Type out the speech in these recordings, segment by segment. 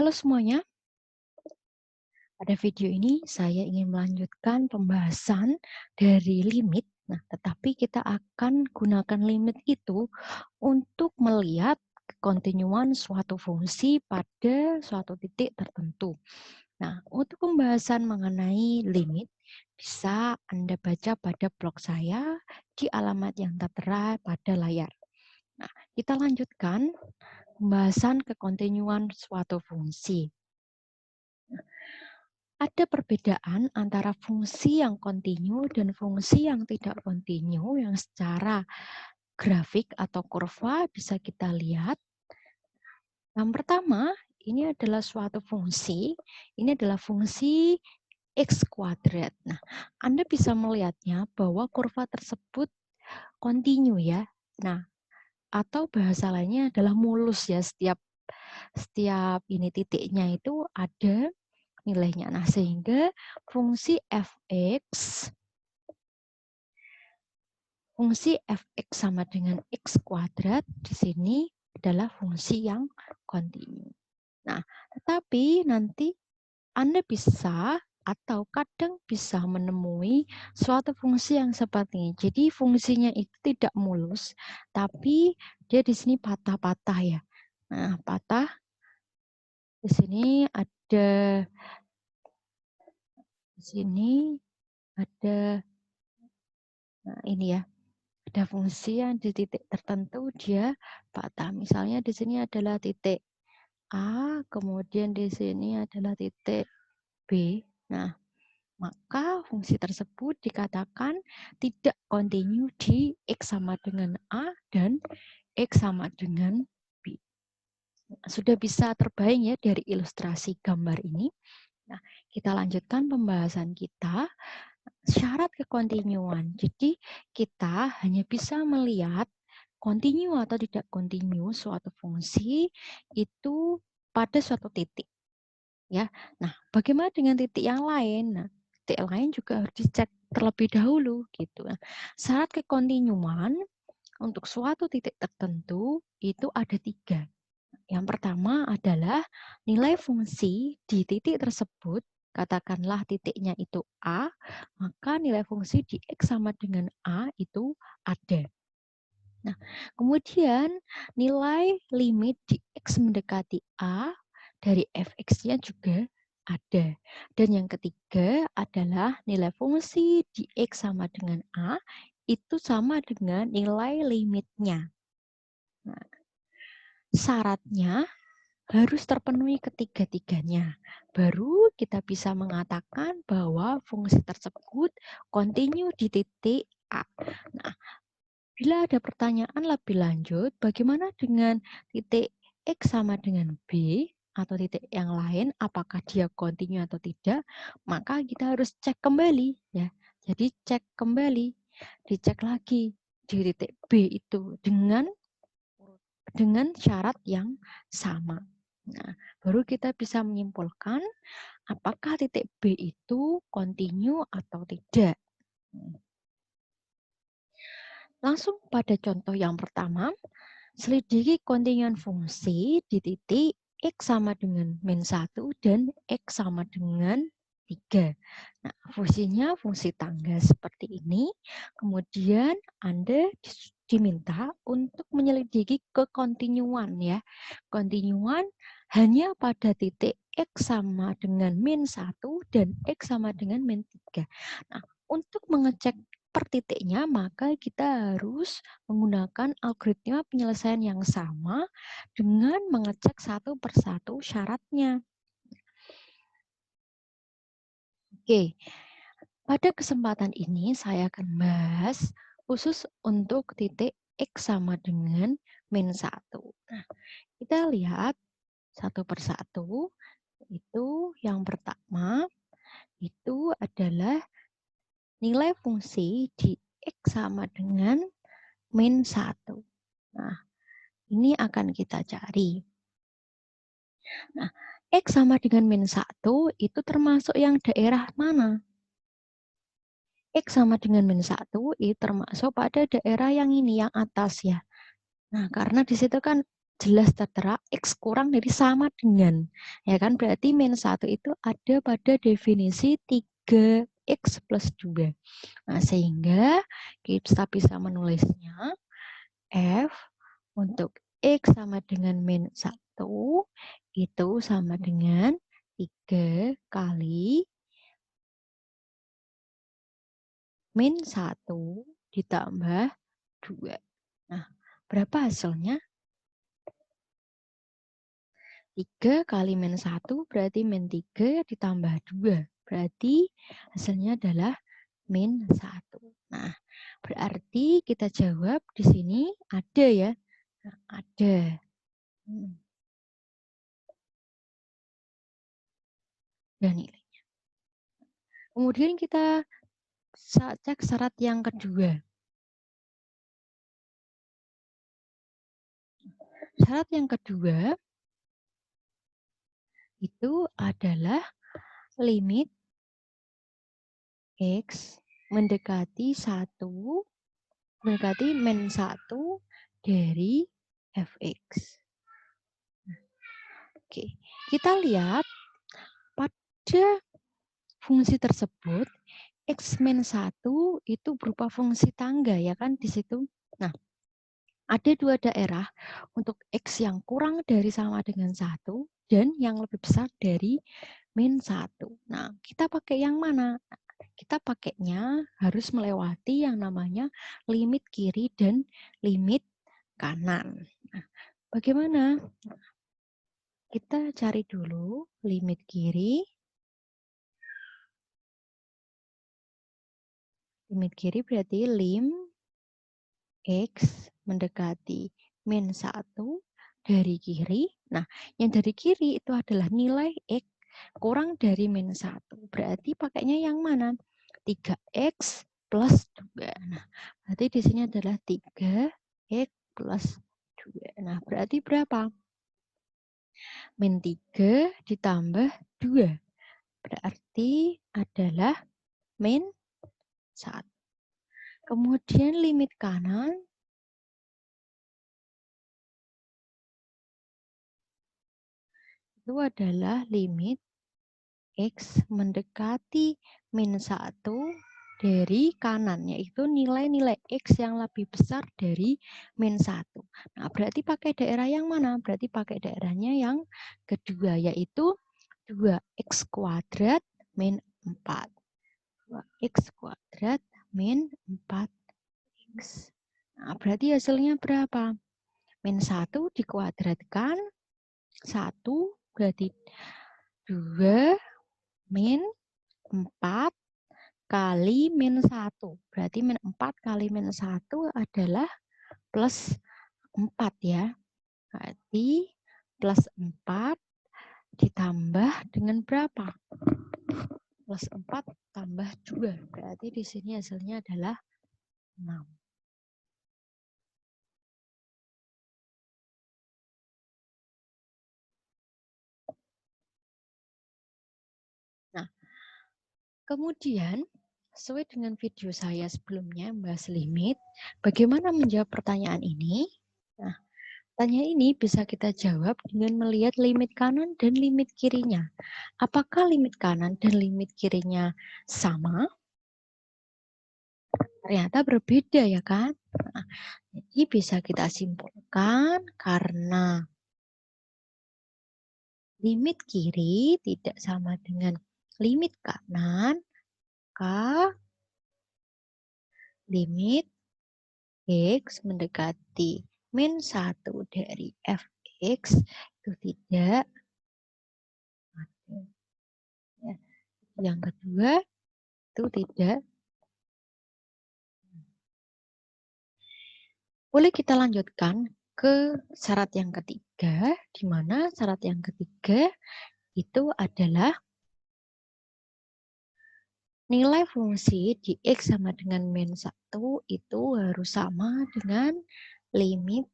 Halo semuanya, pada video ini saya ingin melanjutkan pembahasan dari limit. Nah, tetapi kita akan gunakan limit itu untuk melihat kontinuan suatu fungsi pada suatu titik tertentu. Nah, untuk pembahasan mengenai limit, bisa Anda baca pada blog saya di alamat yang tertera pada layar. Nah, kita lanjutkan pembahasan kekontinuan suatu fungsi. Ada perbedaan antara fungsi yang kontinu dan fungsi yang tidak kontinu yang secara grafik atau kurva bisa kita lihat. Yang pertama, ini adalah suatu fungsi, ini adalah fungsi X kuadrat. Nah, Anda bisa melihatnya bahwa kurva tersebut kontinu ya. Nah, atau bahasa lainnya adalah mulus ya, setiap ini titiknya itu ada nilainya. Nah, sehingga fungsi fx sama dengan x kuadrat di sini adalah fungsi yang kontinu. Nah, tetapi nanti Anda bisa atau kadang bisa menemui suatu fungsi yang seperti ini. Jadi fungsinya itu tidak mulus, tapi dia di sini patah-patah ya. Nah, patah di sini ada nah ini ya, ada fungsi yang di titik tertentu dia patah. Misalnya di sini adalah titik A, kemudian di sini adalah titik B. Nah, maka fungsi tersebut dikatakan tidak kontinu di X sama dengan A dan X sama dengan B. Nah, sudah bisa terbayang ya dari ilustrasi gambar ini. Nah, kita lanjutkan pembahasan kita. Syarat kekontinuan. Jadi kita hanya bisa melihat kontinu atau tidak kontinu suatu fungsi itu pada suatu titik. Ya. Nah, bagaimana dengan titik yang lain? Nah, titik lain juga harus dicek terlebih dahulu gitu. Nah, syarat kekontinuan untuk suatu titik tertentu itu ada 3. Yang pertama adalah nilai fungsi di titik tersebut, katakanlah titiknya itu A, maka nilai fungsi di X sama dengan A itu ada. Nah, kemudian nilai limit di X mendekati A dari fx-nya juga ada. Dan yang ketiga adalah nilai fungsi di X sama dengan A itu sama dengan nilai limitnya. Nah, syaratnya harus terpenuhi ketiga-tiganya. Baru kita bisa mengatakan bahwa fungsi tersebut kontinu di titik A. Nah, bila ada pertanyaan lebih lanjut, bagaimana dengan titik X sama dengan B atau titik yang lain, apakah dia kontinu atau tidak, maka kita harus cek kembali ya. Jadi cek kembali, dicek lagi di titik B itu dengan syarat yang sama. Nah, baru kita bisa menyimpulkan apakah titik B itu kontinu atau tidak. Langsung pada contoh yang pertama, selidiki kontinuan fungsi di titik X sama dengan min 1 dan X sama dengan 3. Nah, fungsinya fungsi tangga seperti ini. Kemudian Anda diminta untuk menyelidiki kekontinuan ya. Kontinuan hanya pada titik X sama dengan min 1 dan X sama dengan min 3. Nah, untuk mengecek per titiknya, maka kita harus menggunakan algoritma penyelesaian yang sama dengan mengecek satu persatu syaratnya. Oke, pada kesempatan ini saya akan bahas khusus untuk titik X sama dengan min 1. Nah, kita lihat satu persatu. Itu yang pertama, itu adalah nilai fungsi di X sama dengan min 1. Nah, ini akan kita cari. Nah, X sama dengan min 1 itu termasuk yang daerah mana? X sama dengan min 1 itu termasuk pada daerah yang ini, yang atas ya. Nah, karena di situ kan jelas tertera X kurang dari sama dengan. Ya kan, berarti min 1 itu ada pada definisi 3X plus 2. Nah, sehingga kita bisa menulisnya F untuk X sama dengan min 1 itu sama dengan 3 kali min 1 ditambah 2. Nah, berapa hasilnya? 3 kali min 1 berarti min 3 ditambah 2. Berarti hasilnya adalah min 1. Nah, berarti kita jawab di sini ada ya. Nah, ada. Dan nilainya. Kemudian kita cek syarat yang kedua. Syarat yang kedua itu adalah limit X mendekati 1, mendekati min 1 dari fx. Oke, kita lihat pada fungsi tersebut X min 1 itu berupa fungsi tangga ya kan di situ. Nah, ada dua daerah untuk X yang kurang dari sama dengan 1 dan yang lebih besar dari min 1. Nah, kita pakai yang mana? Kita pakainya harus melewati yang namanya limit kiri dan limit kanan. Nah, bagaimana? Kita cari dulu limit kiri. Limit kiri berarti lim X mendekati min 1 dari kiri. Nah, yang dari kiri itu adalah nilai X kurang dari min 1. Berarti pakainya yang mana? 3X plus 2. Nah, berarti di sini adalah 3X plus 2. Nah, berarti berapa? Min 3 ditambah 2. Berarti adalah min 1. Kemudian limit kanan itu adalah limit X mendekati min 1 dari kanan, yaitu nilai-nilai X yang lebih besar dari min 1. Nah, berarti pakai daerah yang mana? Berarti pakai daerahnya yang kedua, yaitu 2X kuadrat min 4. 2X kuadrat min 4X. Nah, berarti hasilnya berapa? Min 1 dikuadratkan 1 berarti 2 min 4 kali min 1. Berarti min 4 kali min 1 adalah plus 4 ya. Berarti plus 4 ditambah dengan berapa? Plus 4 tambah 2. Berarti di sini hasilnya adalah 6. Nah, kemudian sesuai dengan video saya sebelumnya membahas limit, bagaimana menjawab pertanyaan ini? Nah, pertanyaan ini bisa kita jawab dengan melihat limit kanan dan limit kirinya. Apakah limit kanan dan limit kirinya sama? Ternyata berbeda ya kan? Nah, jadi bisa kita simpulkan karena limit kiri tidak sama dengan limit kanan, maka limit X mendekati min 1 dari fx itu tidak ada. Ya. Yang kedua itu tidak. Boleh kita lanjutkan ke syarat yang ketiga, di mana syarat yang ketiga itu adalah nilai fungsi di X sama dengan min 1 itu harus sama dengan limit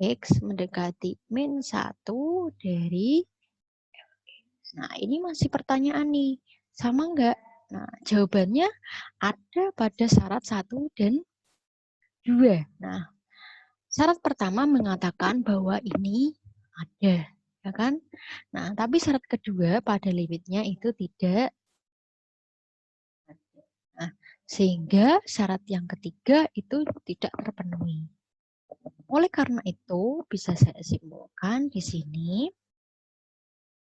X mendekati min 1 dari Fx. Nah, ini masih pertanyaan nih, sama enggak? Nah, jawabannya ada pada syarat 1 dan 2. Nah, Syarat pertama mengatakan bahwa ini ada, ya kan? Nah, tapi syarat kedua pada limitnya itu tidak ada. Nah, sehingga syarat yang ketiga itu tidak terpenuhi. Oleh karena itu, bisa saya simpulkan di sini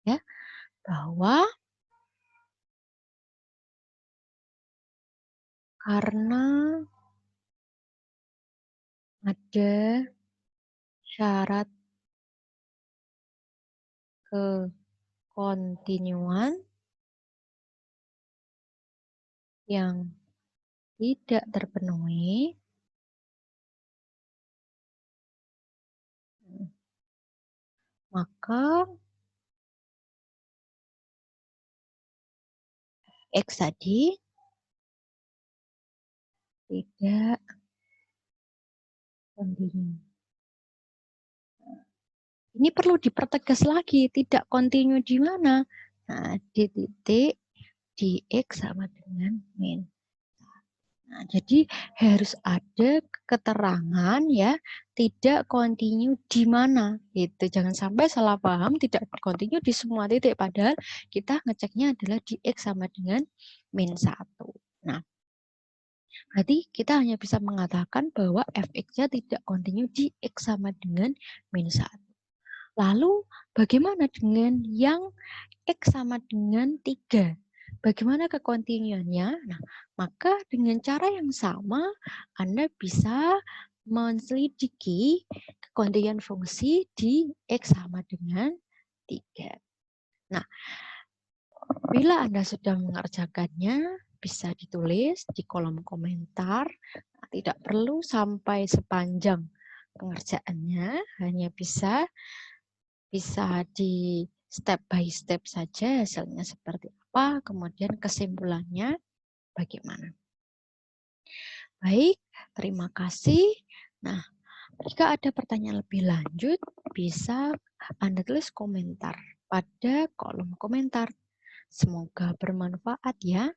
ya bahwa karena ada syarat kekontinuan yang tidak terpenuhi, maka X tadi tidak kontinu. Ini perlu dipertegas lagi, tidak kontinu di mana? Nah, di titik di X sama dengan min. Nah, jadi harus ada keterangan ya, tidak kontinu di mana. Gitu. Jangan sampai salah paham tidak kontinu di semua titik, padahal kita ngeceknya adalah di X sama dengan min 1. Nah, berarti kita hanya bisa mengatakan bahwa fx-nya tidak kontinu di X sama dengan min 1. Lalu bagaimana dengan yang X sama dengan 3? Bagaimana kekontinuannya? Nah, maka dengan cara yang sama, Anda bisa menselidiki kekontinuan fungsi di X sama dengan 3. Nah, bila Anda sudah mengerjakannya, bisa ditulis di kolom komentar. Nah, tidak perlu sampai sepanjang pengerjaannya, hanya bisa di step by step saja hasilnya seperti apa, kemudian kesimpulannya bagaimana. Baik, terima kasih. Nah, jika ada pertanyaan lebih lanjut, bisa Anda tulis komentar pada kolom komentar. Semoga bermanfaat ya.